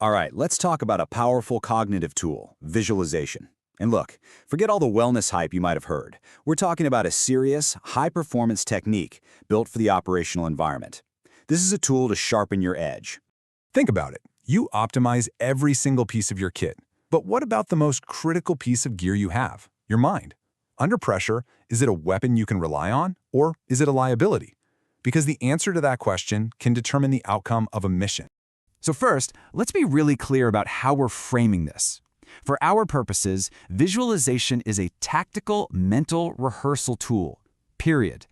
All right, let's talk about a powerful cognitive tool, visualization. And look, forget all the wellness hype you might have heard. We're talking about a serious, high-performance technique built for the operational environment. This is a tool to sharpen your edge. Think about it. You optimize every single piece of your kit. But what about the most critical piece of gear you have, your mind? Under pressure, is it a weapon you can rely on, or is it a liability? Because the answer to that question can determine the outcome of a mission. So first, let's be really clear about how we're framing this. For our purposes, visualization is a tactical mental rehearsal tool, period.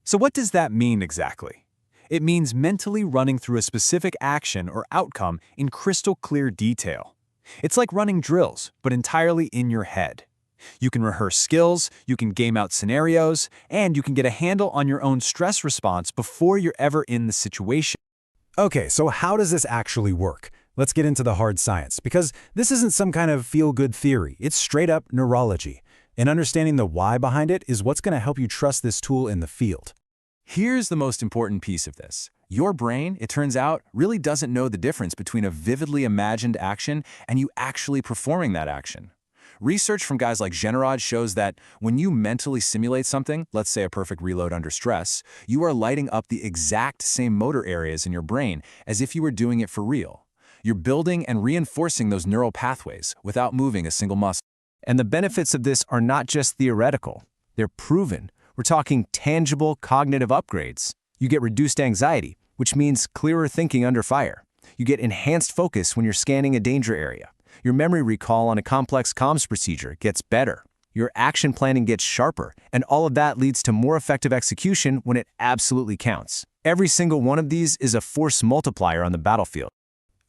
So what does that mean exactly? It means mentally running through a specific action or outcome in crystal clear detail. It's like running drills, but entirely in your head. You can rehearse skills, you can game out scenarios, and you can get a handle on your own stress response before you're ever in the situation. Okay, so how does this actually work? Let's get into the hard science, because this isn't some kind of feel-good theory. It's straight-up neurology. And understanding the why behind it is what's going to help you trust this tool in the field. Here's the most important piece of this. Your brain, it turns out, really doesn't know the difference between a vividly imagined action and you actually performing that action. Research from guys like Generod shows that when you mentally simulate something, let's say a perfect reload under stress, you are lighting up the exact same motor areas in your brain as if you were doing it for real. You're building and reinforcing those neural pathways without moving a single muscle. And the benefits of this are not just theoretical. They're proven. We're talking tangible cognitive upgrades. You get reduced anxiety, which means clearer thinking under fire. You get enhanced focus when you're scanning a danger area. Your memory recall on a complex comms procedure gets better. Your action planning gets sharper, and all of that leads to more effective execution when it absolutely counts. Every single one of these is a force multiplier on the battlefield.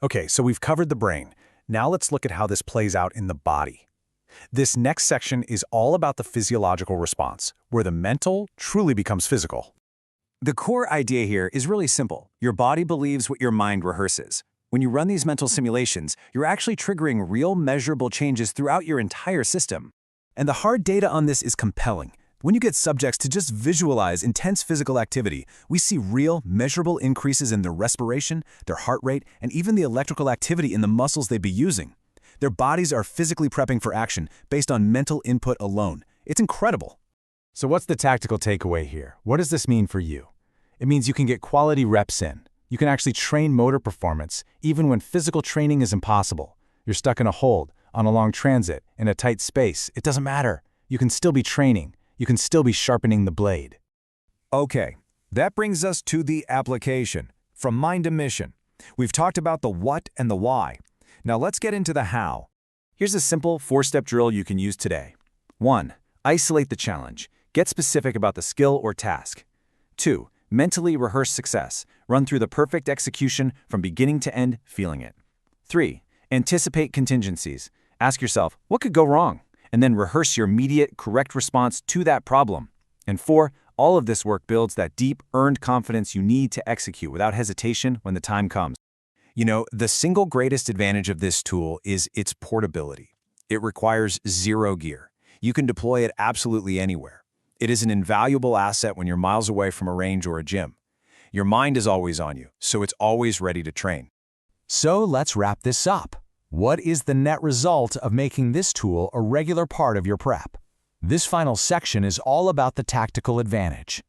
Okay, so we've covered the brain. Now let's look at how this plays out in the body. This next section is all about the physiological response, where the mental truly becomes physical. The core idea here is really simple. Your body believes what your mind rehearses. When you run these mental simulations, you're actually triggering real measurable changes throughout your entire system. And the hard data on this is compelling. When you get subjects to just visualize intense physical activity, we see real, measurable increases in their respiration, their heart rate, and even the electrical activity in the muscles they'd be using. Their bodies are physically prepping for action based on mental input alone. It's incredible. So what's the tactical takeaway here? What does this mean for you? It means you can get quality reps in. You can actually train motor performance, even when physical training is impossible. You're stuck in a hold, on a long transit, in a tight space. It doesn't matter. You can still be training. You can still be sharpening the blade. Okay, that brings us to the application, from mind to mission. We've talked about the what and the why. Now let's get into the how. Here's a simple 4-step drill you can use today. 1. Isolate the challenge. Get specific about the skill or task. 2. Mentally rehearse success. Run through the perfect execution from beginning to end, feeling it. 3. Anticipate contingencies. Ask yourself, what could go wrong? And then rehearse your immediate, correct response to that problem. And 4. All of this work builds that deep, earned confidence you need to execute without hesitation when the time comes. You know, the single greatest advantage of this tool is its portability. It requires zero gear. You can deploy it absolutely anywhere. It is an invaluable asset when you're miles away from a range or a gym. Your mind is always on you, so it's always ready to train. So let's wrap this up. What is the net result of making this tool a regular part of your prep? This final section is all about the tactical advantage.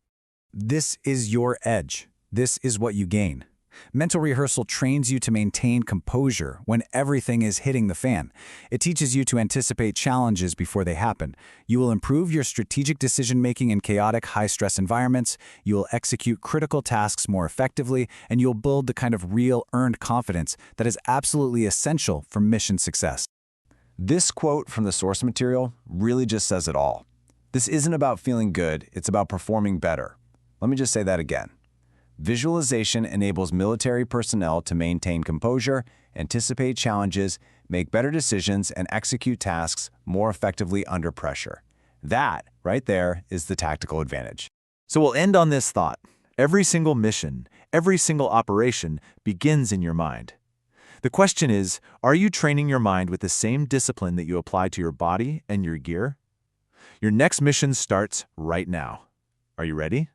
This is your edge. This is what you gain. Mental rehearsal trains you to maintain composure when everything is hitting the fan. It teaches you to anticipate challenges before they happen. You will improve your strategic decision-making in chaotic, high-stress environments. You will execute critical tasks more effectively, and you'll build the kind of real, earned confidence that is absolutely essential for mission success. This quote from the source material really just says it all. This isn't about feeling good, it's about performing better. Let me just say that again. Visualization enables military personnel to maintain composure, anticipate challenges, make better decisions, and execute tasks more effectively under pressure. That, right there, is the tactical advantage. So we'll end on this thought. Every single mission, every single operation begins in your mind. The question is, are you training your mind with the same discipline that you apply to your body and your gear? Your next mission starts right now. Are you ready?